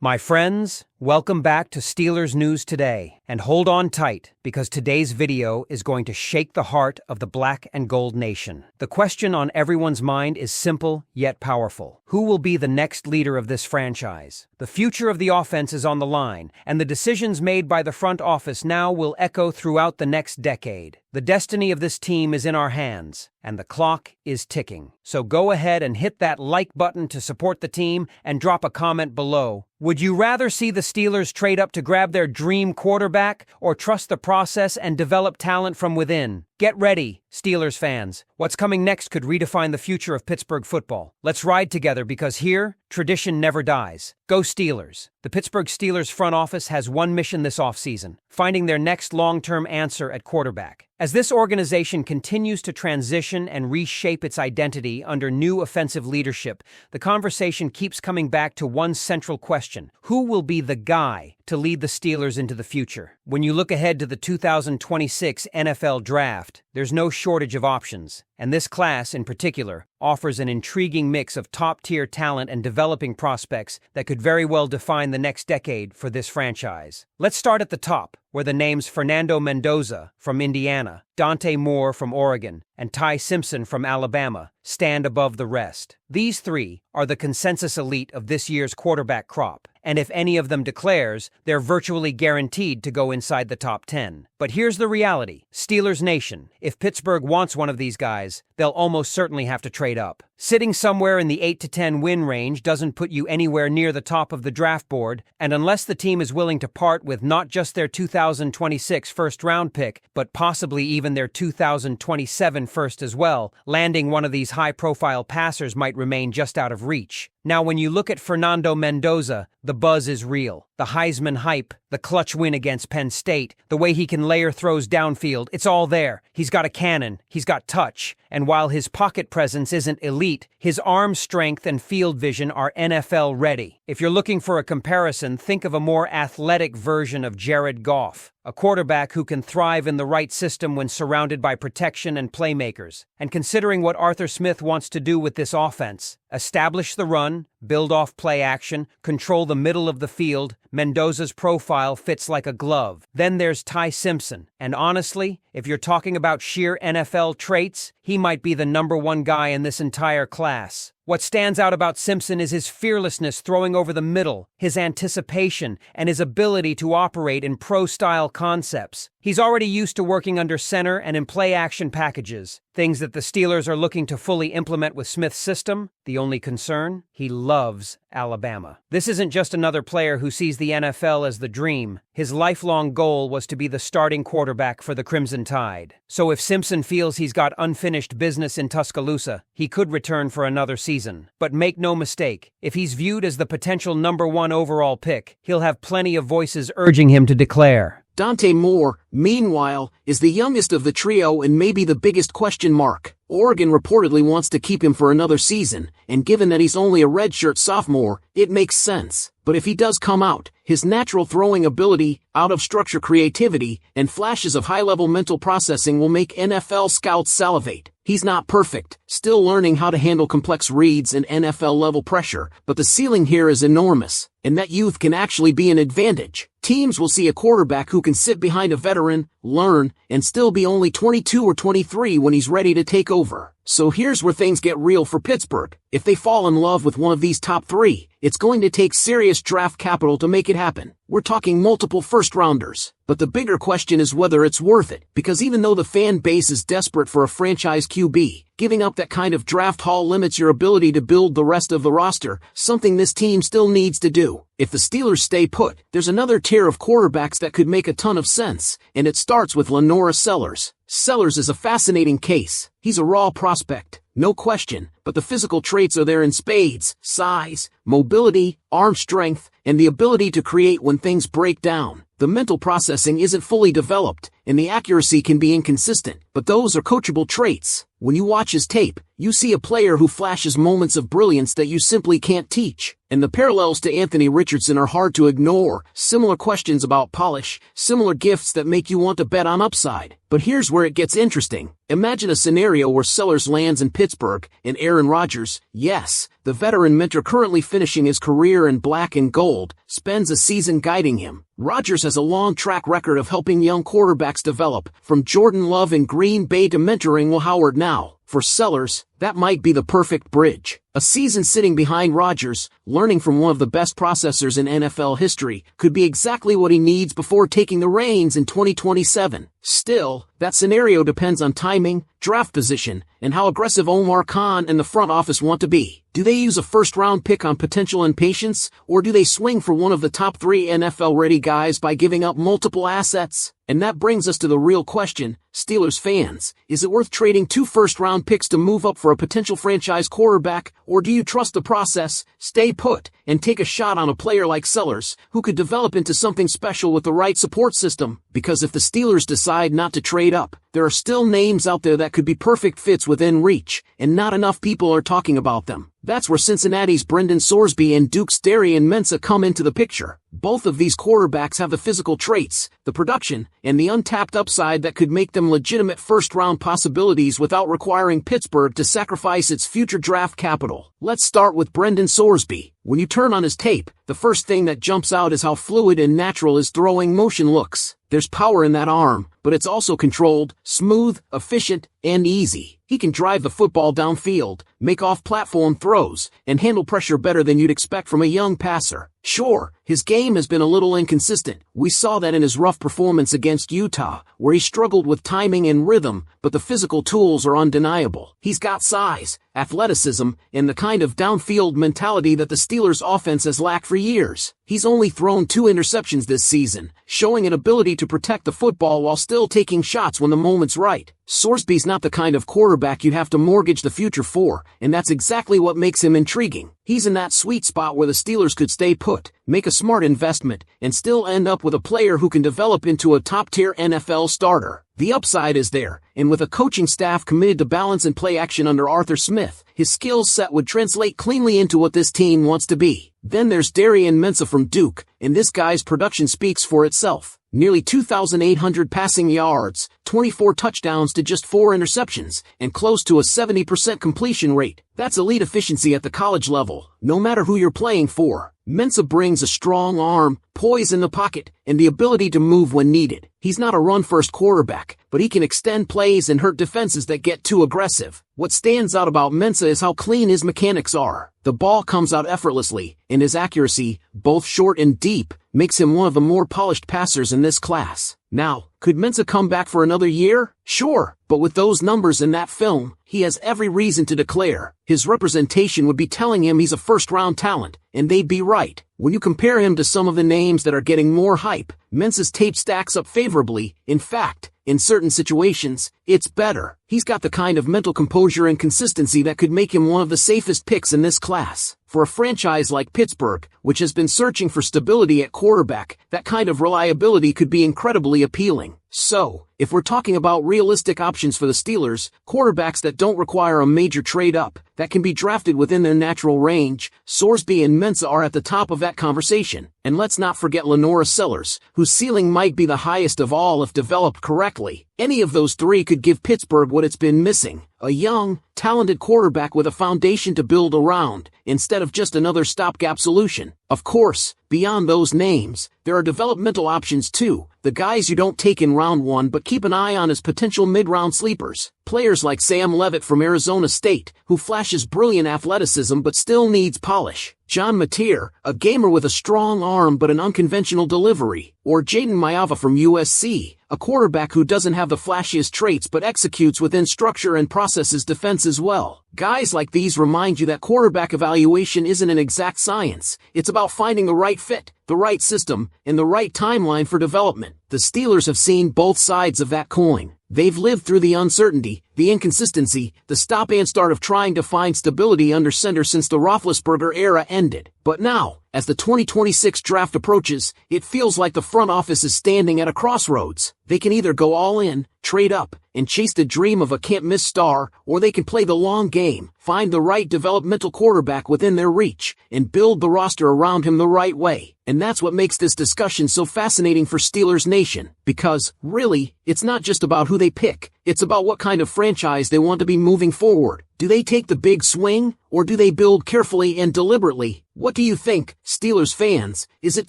My friends, welcome back to Steelers News Today. And hold on tight, because today's video is going to shake the heart of the Black and Gold Nation. The question on everyone's mind is simple yet powerful. Who will be the next leader of this franchise? The future of the offense is on the line, and the decisions made by the front office now will echo throughout the next decade. The destiny of this team is in our hands, and the clock is ticking. So go ahead and hit that like button to support the team and drop a comment below. Would you rather see the Steelers trade up to grab their dream quarterback or trust the process and develop talent from within? Get ready, Steelers fans. What's coming next could redefine the future of Pittsburgh football. Let's ride together because here, tradition never dies. Go Steelers! The Pittsburgh Steelers front office has one mission this offseason: finding their next long-term answer at quarterback. As this organization continues to transition and reshape its identity under new offensive leadership, the conversation keeps coming back to one central question: who will be the guy to lead the Steelers into the future? When you look ahead to the 2026 NFL Draft, there's no shortage of options, and this class, in particular, offers an intriguing mix of top-tier talent and developing prospects that could very well define the next decade for this franchise. Let's start at the top, where the names Fernando Mendoza from Indiana, Dante Moore from Oregon, and Ty Simpson from Alabama stand above the rest. These three are the consensus elite of this year's quarterback crop, and if any of them declares, they're virtually guaranteed to go inside the top 10. But here's the reality: Steelers Nation, if Pittsburgh wants one of these guys, they'll almost certainly have to trade up. Sitting somewhere in the 8 to 10 win range doesn't put you anywhere near the top of the draft board, and unless the team is willing to part with not just their 2026 first-round pick, but possibly even their 2027 first as well, landing one of these high-profile passers might remain just out of reach. Now, when you look at Fernando Mendoza, the buzz is real. The Heisman hype, the clutch win against Penn State, the way he can layer throws downfield, it's all there. He's got a cannon, he's got touch, and while his pocket presence isn't elite, his arm strength and field vision are NFL ready. If you're looking for a comparison, think of a more athletic version of Jared Goff, a quarterback who can thrive in the right system when surrounded by protection and playmakers. And considering what Arthur Smith wants to do with this offense, establish the run, build off play action, control the middle of the field, Mendoza's profile fits like a glove. Then there's Ty Simpson, and honestly, if you're talking about sheer NFL traits, he might be the #1 guy in this entire class. What stands out about Simpson is his fearlessness throwing over the middle, his anticipation, and his ability to operate in pro-style concepts. He's already used to working under center and in play-action packages, things that the Steelers are looking to fully implement with Smith's system. The only concern? He loves Alabama. This isn't just another player who sees the NFL as the dream. His lifelong goal was to be the starting quarterback for the Crimson Tide. So if Simpson feels he's got unfinished business in Tuscaloosa, he could return for another season. But make no mistake, if he's viewed as the potential #1 overall pick, he'll have plenty of voices urging him to declare. Dante Moore, meanwhile, is the youngest of the trio and maybe the biggest question mark. Oregon reportedly wants to keep him for another season, and given that he's only a redshirt sophomore, it makes sense. But if he does come out, his natural throwing ability, out-of-structure creativity, and flashes of high-level mental processing will make NFL scouts salivate. He's not perfect, still learning how to handle complex reads and NFL-level pressure, but the ceiling here is enormous, and that youth can actually be an advantage. Teams will see a quarterback who can sit behind a veteran, learn, and still be only 22 or 23 when he's ready to take over. So here's where things get real for Pittsburgh. If they fall in love with one of these top three, it's going to take serious draft capital to make it happen. We're talking multiple first-rounders. But the bigger question is whether it's worth it, because even though the fan base is desperate for a franchise QB, giving up that kind of draft haul limits your ability to build the rest of the roster, something this team still needs to do. If the Steelers stay put, there's another tier of quarterbacks that could make a ton of sense, and it starts with Lenora Sellers. Sellers is a fascinating case. He's a raw prospect, no question, but the physical traits are there in spades: size, mobility, arm strength, and the ability to create when things break down. The mental processing isn't fully developed, and the accuracy can be inconsistent, but those are coachable traits. When you watch his tape, you see a player who flashes moments of brilliance that you simply can't teach. And the parallels to Anthony Richardson are hard to ignore. Similar questions about polish, similar gifts that make you want to bet on upside. But here's where it gets interesting. Imagine a scenario where Sellers lands in Pittsburgh, and Aaron Rodgers, yes, the veteran mentor currently finishing his career in black and gold, spends a season guiding him. Rodgers has a long track record of helping young quarterbacks develop, from Jordan Love in Green Bay to mentoring Will Howard now. For Sellers, that might be the perfect bridge. A season sitting behind Rodgers, learning from one of the best processors in NFL history, could be exactly what he needs before taking the reins in 2027. Still, that scenario depends on timing, draft position, and how aggressive Omar Khan and the front office want to be. Do they use a first-round pick on potential impatience, or do they swing for one of the top 3 NFL-ready guys by giving up multiple assets? And that brings us to the real question, Steelers fans. Is it worth trading 2 first-round picks to move up for a potential franchise quarterback, or do you trust the process, stay put, and take a shot on a player like Sellers, who could develop into something special with the right support system? Because if the Steelers decide not to trade up, there are still names out there that could be perfect fits within reach, and not enough people are talking about them. That's where Cincinnati's Brendan Sorsby and Duke's Darian Mensah come into the picture. Both of these quarterbacks have the physical traits, the production, and the untapped upside that could make them legitimate first-round possibilities without requiring Pittsburgh to sacrifice its future draft capital. Let's start with Brendan Sorsby. When you turn on his tape, the first thing that jumps out is how fluid and natural his throwing motion looks. There's power in that arm, but it's also controlled, smooth, efficient, and easy. He can drive the football downfield, make off-platform throws, and handle pressure better than you'd expect from a young passer. Sure, his game has been a little inconsistent. We saw that in his rough performance against Utah, where he struggled with timing and rhythm, but the physical tools are undeniable. He's got size, athleticism, and the kind of downfield mentality that the Steelers' offense has lacked for years. He's only thrown 2 interceptions this season, showing an ability to protect the football while still taking shots when the moment's right. Sorsby's not the kind of quarterback you'd have to mortgage the future for, and that's exactly what makes him intriguing. He's in that sweet spot where the Steelers could stay put, make a smart investment, and still end up with a player who can develop into a top-tier NFL starter. The upside is there, and with a coaching staff committed to balance and play action under Arthur Smith, his skill set would translate cleanly into what this team wants to be. Then there's Darian Mensah from Duke, and this guy's production speaks for itself. Nearly 2,800 passing yards, 24 touchdowns to just 4 interceptions, and close to a 70% completion rate. That's elite efficiency at the college level, no matter who you're playing for. Mensah brings a strong arm, poise in the pocket, and the ability to move when needed. He's not a run-first quarterback, but he can extend plays and hurt defenses that get too aggressive. What stands out about Mensah is how clean his mechanics are. The ball comes out effortlessly, and his accuracy, both short and deep, makes him one of the more polished passers in this class. Now, could Mensah come back for another year? Sure, but with those numbers in that film, he has every reason to declare. His representation would be telling him he's a first-round talent, and they'd be right. When you compare him to some of the names that are getting more hype, Mensah's tape stacks up favorably. In fact, in certain situations, it's better. He's got the kind of mental composure and consistency that could make him one of the safest picks in this class. For a franchise like Pittsburgh, which has been searching for stability at quarterback, that kind of reliability could be incredibly appealing. So, if we're talking about realistic options for the Steelers, quarterbacks that don't require a major trade-up, that can be drafted within their natural range, Sorsby and Mensah are at the top of that conversation. And let's not forget Lenora Sellers, whose ceiling might be the highest of all if developed correctly. Any of those 3 could give Pittsburgh what it's been missing: a young, talented quarterback with a foundation to build around, instead of just another stopgap solution. Of course, beyond those names, there are developmental options too, the guys you don't take in round 1 but keep an eye on as potential mid-round sleepers. Players like Sam Leavitt from Arizona State, who flashes brilliant athleticism but still needs polish. John Mateer, a gamer with a strong arm but an unconventional delivery. Or Jaden Maiava from USC, a quarterback who doesn't have the flashiest traits but executes within structure and processes defense as well. Guys like these remind you that quarterback evaluation isn't an exact science. It's about finding the right fit, the right system, and the right timeline for development. The Steelers have seen both sides of that coin. They've lived through the uncertainty, the inconsistency, the stop and start of trying to find stability under center since the Roethlisberger era ended. But now, as the 2026 draft approaches, it feels like the front office is standing at a crossroads. They can either go all in, trade up, and chase the dream of a can't-miss star, or they can play the long game, find the right developmental quarterback within their reach, and build the roster around him the right way. And that's what makes this discussion so fascinating for Steelers Nation, because, really, it's not just about who they pick, it's about what kind of franchise they want to be moving forward. Do they take the big swing, or do they build carefully and deliberately? What do you think, Steelers fans? Is it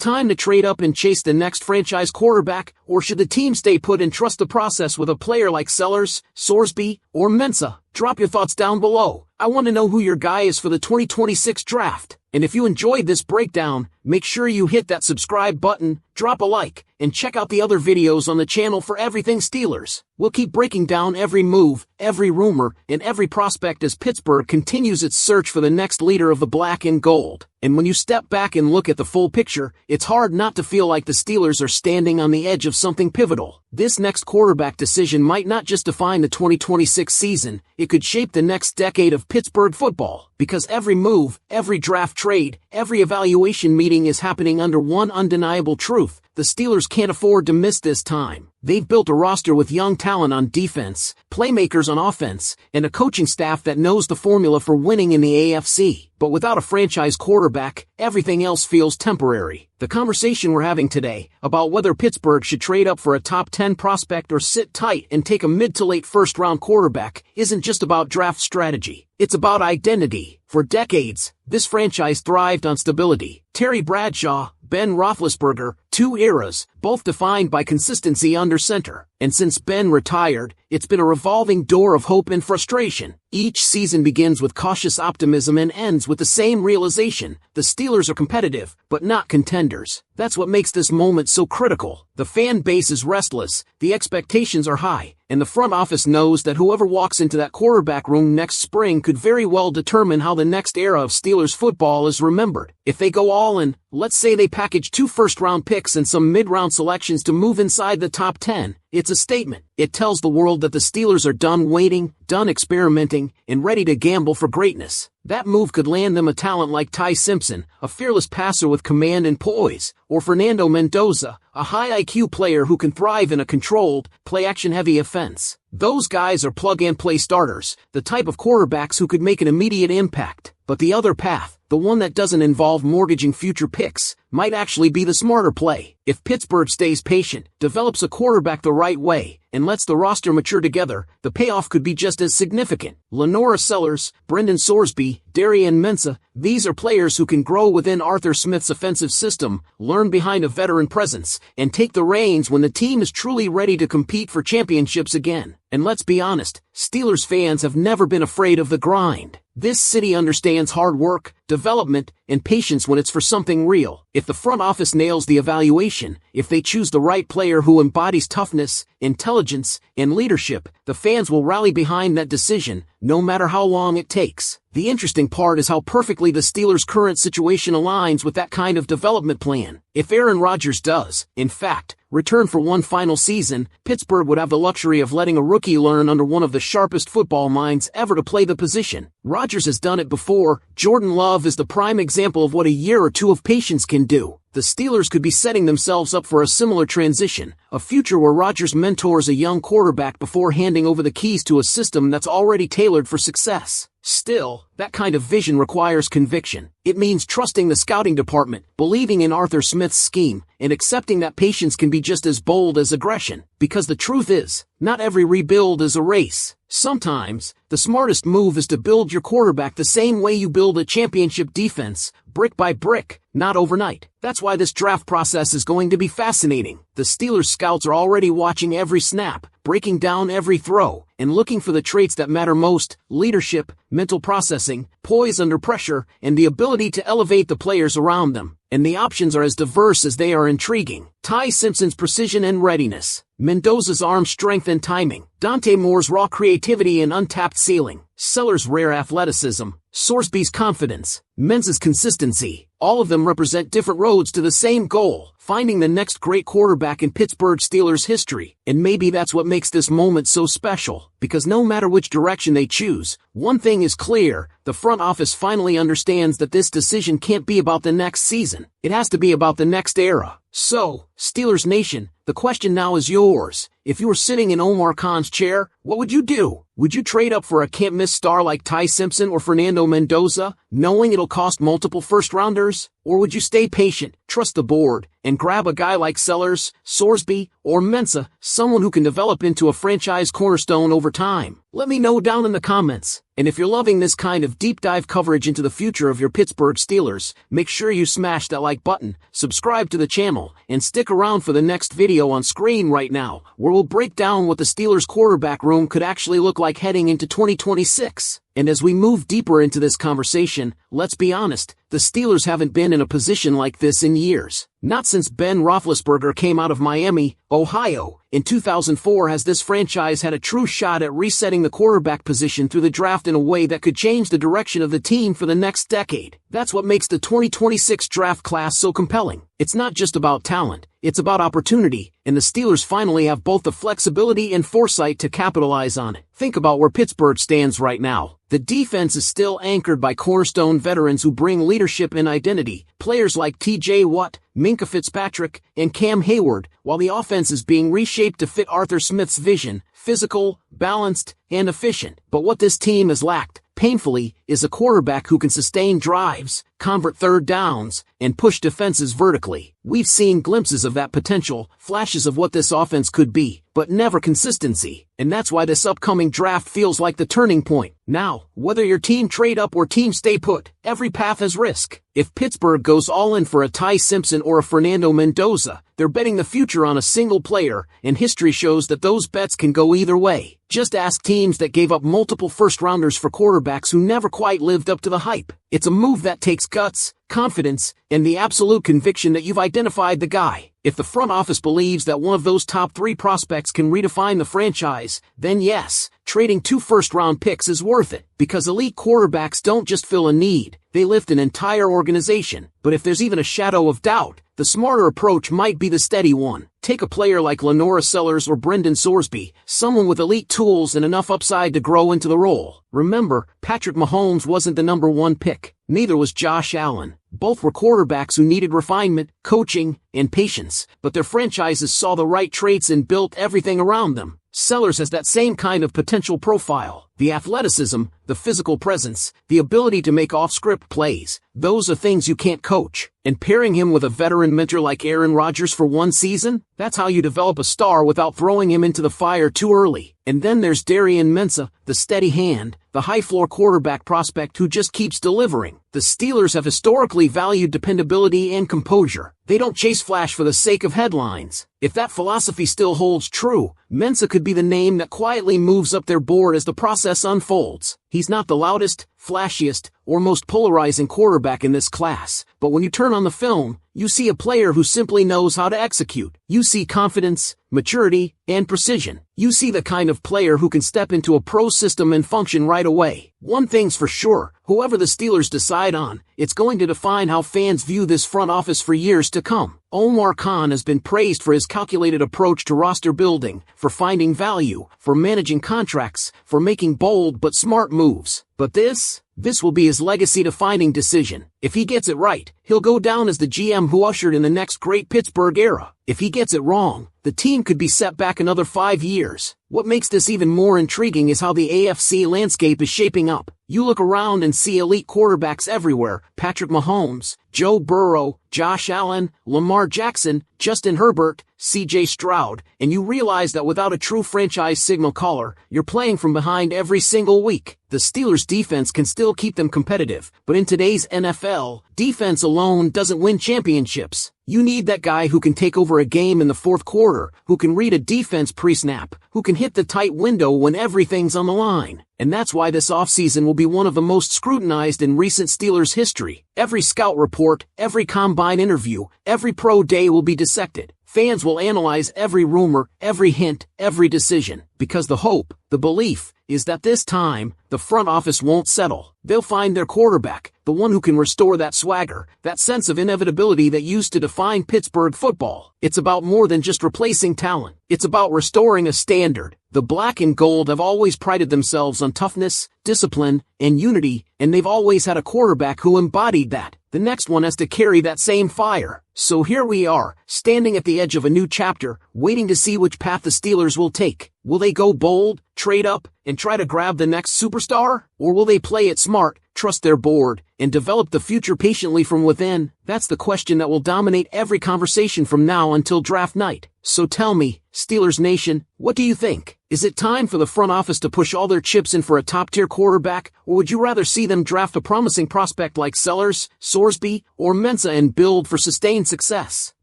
time to trade up and chase the next franchise quarterback, or should the team stay put and trust the process with a player like Sellers, Sorsby, or Mensah? Drop your thoughts down below. I want to know who your guy is for the 2026 draft. And if you enjoyed this breakdown, make sure you hit that subscribe button, drop a like, and check out the other videos on the channel for everything Steelers. We'll keep breaking down every move, every rumor, and every prospect as Pittsburgh continues its search for the next leader of the black and gold. And when you step back and look at the full picture, it's hard not to feel like the Steelers are standing on the edge of something pivotal. This next quarterback decision might not just define the 2026 season, it could shape the next decade of Pittsburgh football. Because every move, every draft trade, every evaluation meeting is happening under one undeniable truth: the Steelers can't afford to miss this time. They've built a roster with young talent on defense, playmakers on offense, and a coaching staff that knows the formula for winning in the AFC. But without a franchise quarterback, everything else feels temporary. The conversation we're having today about whether Pittsburgh should trade up for a top 10 prospect or sit tight and take a mid to late first-round quarterback isn't just about draft strategy. It's about identity. For decades, this franchise thrived on stability. Terry Bradshaw, Ben Roethlisberger, two eras, both defined by consistency under center. And since Ben retired, it's been a revolving door of hope and frustration. Each season begins with cautious optimism and ends with the same realization: the Steelers are competitive, but not contenders. That's what makes this moment so critical. The fan base is restless, the expectations are high, and the front office knows that whoever walks into that quarterback room next spring could very well determine how the next era of Steelers football is remembered. If they go all in, let's say they package 2 first-round picks and some mid-round selections to move inside the top 10, it's a statement. It tells the world that the Steelers are done waiting, done experimenting, and ready to gamble for greatness. That move could land them a talent like Ty Simpson, a fearless passer with command and poise, or Fernando Mendoza, a high IQ player who can thrive in a controlled, play-action-heavy offense. Those guys are plug-and-play starters, the type of quarterbacks who could make an immediate impact. But the other path, the one that doesn't involve mortgaging future picks, might actually be the smarter play. If Pittsburgh stays patient, develops a quarterback the right way, and lets the roster mature together, the payoff could be just as significant. Lenora Sellers, Brendan Sorsby, Darian Mensah, these are players who can grow within Arthur Smith's offensive system, learn behind a veteran presence, and take the reins when the team is truly ready to compete for championships again. And let's be honest, Steelers fans have never been afraid of the grind. This city understands hard work, development, and patience when it's for something real. If the front office nails the evaluation, if they choose the right player who embodies toughness, intelligence, and leadership, the fans will rally behind that decision, no matter how long it takes. The interesting part is how perfectly the Steelers' current situation aligns with that kind of development plan. If Aaron Rodgers does, in fact, return for one final season, Pittsburgh would have the luxury of letting a rookie learn under one of the sharpest football minds ever to play the position. Rodgers has done it before. Jordan Love is the prime example of what a year or two of patience can do. The Steelers could be setting themselves up for a similar transition, a future where Rodgers mentors a young quarterback before handing over the keys to a system that's already tailored for success. Still, that kind of vision requires conviction. It means trusting the scouting department, believing in Arthur Smith's scheme, and accepting that patience can be just as bold as aggression. Because the truth is, not every rebuild is a race. Sometimes, the smartest move is to build your quarterback the same way you build a championship defense, brick by brick, not overnight. That's why this draft process is going to be fascinating. The Steelers scouts are already watching every snap, breaking down every throw, and looking for the traits that matter most: leadership, mental processing, poise under pressure, and the ability to elevate the players around them. And the options are as diverse as they are intriguing. Ty Simpson's precision and readiness, Mendoza's arm strength and timing, Dante Moore's raw creativity and untapped ceiling, Sellers' rare athleticism, Sorsby's confidence, Mensah's consistency. All of them represent different roads to the same goal: finding the next great quarterback in Pittsburgh Steelers history. And maybe that's what makes this moment so special, because no matter which direction they choose, one thing is clear: the front office finally understands that this decision can't be about the next season. It has to be about the next era. So, Steelers Nation, The question now is yours. If you were sitting in Omar Khan's chair, what would you do? Would you trade up for a can't-miss star like Ty Simpson or Fernando Mendoza, knowing it'll cost multiple first-rounders? Or would you stay patient, trust the board, and grab a guy like Sellers, Sorsby, or Mensah, someone who can develop into a franchise cornerstone over time? Let me know down in the comments. And if you're loving this kind of deep dive coverage into the future of your Pittsburgh Steelers, make sure you smash that like button, subscribe to the channel, and stick around for the next video on screen right now, where we'll break down what the Steelers quarterback room could actually look like heading into 2026. And as we move deeper into this conversation, let's be honest, the Steelers haven't been in a position like this in years. Not since Ben Roethlisberger came out of Miami, Ohio, in 2004 has this franchise had a true shot at resetting the quarterback position through the draft in a way that could change the direction of the team for the next decade. That's what makes the 2026 draft class so compelling. It's not just about talent, it's about opportunity, and the Steelers finally have both the flexibility and foresight to capitalize on it. Think about where Pittsburgh stands right now. The defense is still anchored by cornerstone veterans who bring leadership and identity, players like T.J. Watt, Minkah Fitzpatrick, and Cam Hayward, while the offense is being reshaped to fit Arthur Smith's vision, physical, balanced, and efficient. But what this team has lacked, painfully, is a quarterback who can sustain drives, convert third downs, and push defenses vertically. We've seen glimpses of that potential, flashes of what this offense could be, but never consistency. And that's why this upcoming draft feels like the turning point. Now, whether your team trade up or team stay put, every path has risk. If Pittsburgh goes all in for a Ty Simpson or a Fernando Mendoza, they're betting the future on a single player, and history shows that those bets can go either way. Just ask teams that gave up multiple first-rounders for quarterbacks who never quite lived up to the hype. It's a move that takes guts, confidence, and the absolute conviction that you've identified the guy. If the front office believes that one of those top 3 prospects can redefine the franchise, then yes, trading 2 first-round picks is worth it. Because elite quarterbacks don't just fill a need, they lift an entire organization. But if there's even a shadow of doubt, the smarter approach might be the steady one. Take a player like Lenora Sellers or Brendan Sorsby, someone with elite tools and enough upside to grow into the role. Remember, Patrick Mahomes wasn't the number 1 pick. Neither was Josh Allen. Both were quarterbacks who needed refinement, coaching, and patience, but their franchises saw the right traits and built everything around them. Sellers has that same kind of potential profile. The athleticism, the physical presence, the ability to make off-script plays. Those are things you can't coach. And pairing him with a veteran mentor like Aaron Rodgers for 1 season? That's how you develop a star without throwing him into the fire too early. And then there's Darian Mensah, the steady hand, the high-floor quarterback prospect who just keeps delivering. The Steelers have historically valued dependability and composure. They don't chase flash for the sake of headlines. If that philosophy still holds true, Mensah could be the name that quietly moves up their board as the process unfolds. He's not the loudest, flashiest, or most polarizing quarterback in this class, but when you turn on the film, you see a player who simply knows how to execute. You see confidence, maturity, and precision. You see the kind of player who can step into a pro system and function right away. One thing's for sure, whoever the Steelers decide on, it's going to define how fans view this front office for years to come. Omar Khan has been praised for his calculated approach to roster building, for finding value, for managing contracts, for making bold but smart moves. But this will be his legacy-defining decision. If he gets it right, he'll go down as the GM who ushered in the next great Pittsburgh era. If he gets it wrong, the team could be set back another 5 years. What makes this even more intriguing is how the AFC landscape is shaping up. You look around and see elite quarterbacks everywhere: Patrick Mahomes, Joe Burrow, Josh Allen, Lamar Jackson, Justin Herbert, C.J. Stroud, and you realize that without a true franchise signal caller, you're playing from behind every single week. The Steelers' defense can still keep them competitive, but in today's NFL, defense alone doesn't win championships. You need that guy who can take over a game in the fourth quarter, who can read a defense pre-snap, who can hit the tight window when everything's on the line. And that's why this offseason will be one of the most scrutinized in recent Steelers history. Every scout report, every combine interview, every pro day will be dissected. Fans will analyze every rumor, every hint, every decision, because the hope, the belief, is that this time, the front office won't settle. They'll find their quarterback, the one who can restore that swagger, that sense of inevitability that used to define Pittsburgh football. It's about more than just replacing talent. It's about restoring a standard. The black and gold have always prided themselves on toughness, discipline, and unity, and they've always had a quarterback who embodied that. the next one has to carry that same fire. So here we are, standing at the edge of a new chapter, waiting to see which path the Steelers will take. Will they go bold, trade up, and try to grab the next superstar? Or will they play it smart, trust their board, and develop the future patiently from within? That's the question that will dominate every conversation from now until draft night. So tell me, Steelers Nation, what do you think? Is it time for the front office to push all their chips in for a top-tier quarterback, or would you rather see them draft a promising prospect like Sellers, Sorsby, or Mensah and build for sustained success?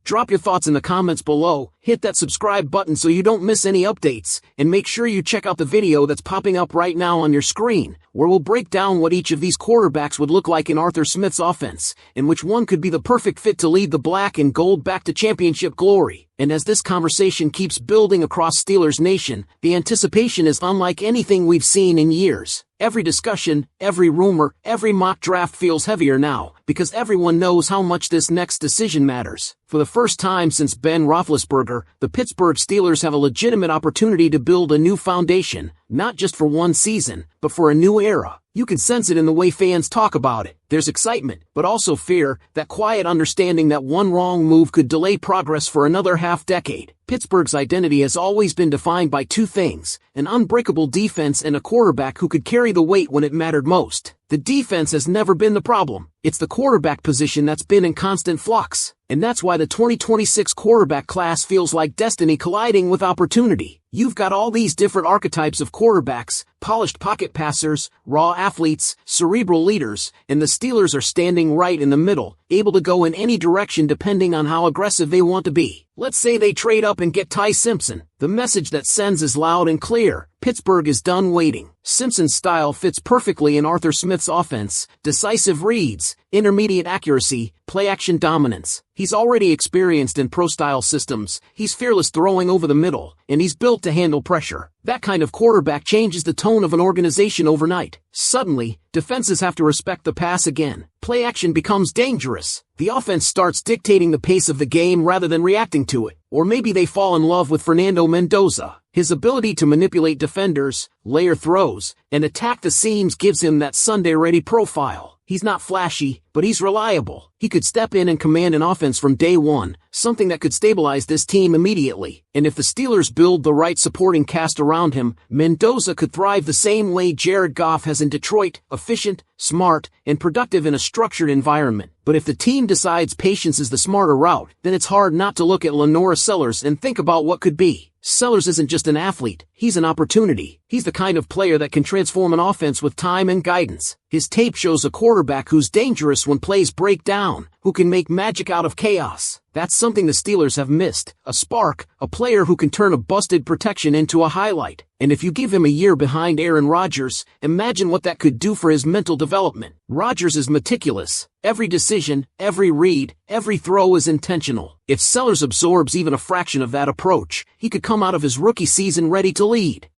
Drop your thoughts in the comments below, hit that subscribe button so you don't miss any updates, and make sure you check out the video that's popping up right now on your screen, where we'll break down what each of these quarterbacks would look like in Arthur Smith's offense, and which one could be the perfect fit to lead the black and gold back to championship glory. And as this conversation keeps building across Steelers Nation, the anticipation is unlike anything we've seen in years. Every discussion, every rumor, every mock draft feels heavier now, because everyone knows how much this next decision matters. For the first time since Ben Roethlisberger, the Pittsburgh Steelers have a legitimate opportunity to build a new foundation, not just for one season, but for a new era. You can sense it in the way fans talk about it. There's excitement, but also fear, that quiet understanding that one wrong move could delay progress for another half-decade. Pittsburgh's identity has always been defined by two things: an unbreakable defense and a quarterback who could carry the weight when it mattered most. The defense has never been the problem. It's the quarterback position that's been in constant flux. And that's why the 2026 quarterback class feels like destiny colliding with opportunity. You've got all these different archetypes of quarterbacks: polished pocket passers, raw athletes, cerebral leaders, and the Steelers are standing right in the middle, able to go in any direction depending on how aggressive they want to be. Let's say they trade up and get Ty Simpson. The message that sends is loud and clear: Pittsburgh is done waiting. Simpson's style fits perfectly in Arthur Smith's offense: decisive reads, intermediate accuracy, play-action dominance. He's already experienced in pro-style systems, he's fearless throwing over the middle, and he's built to handle pressure. That kind of quarterback changes the tone of an organization overnight. Suddenly, defenses have to respect the pass again. Play-action becomes dangerous. The offense starts dictating the pace of the game rather than reacting to it. Or maybe they fall in love with Fernando Mendoza. His ability to manipulate defenders, layer throws, and attack the seams gives him that Sunday-ready profile. He's not flashy, but he's reliable. He could step in and command an offense from day one, something that could stabilize this team immediately. And if the Steelers build the right supporting cast around him, Mendoza could thrive the same way Jared Goff has in Detroit: efficient, smart, and productive in a structured environment. But if the team decides patience is the smarter route, then it's hard not to look at Lenora Sellers and think about what could be. Sellers isn't just an athlete, he's an opportunity. He's the kind of player that can transform an offense with time and guidance. His tape shows a quarterback who's dangerous when plays break down, who can make magic out of chaos. That's something the Steelers have missed: a spark, a player who can turn a busted protection into a highlight. And if you give him a year behind Aaron Rodgers, imagine what that could do for his mental development. Rodgers is meticulous. Every decision, every read, every throw is intentional. If Sellers absorbs even a fraction of that approach, he could come out of his rookie season ready to lead.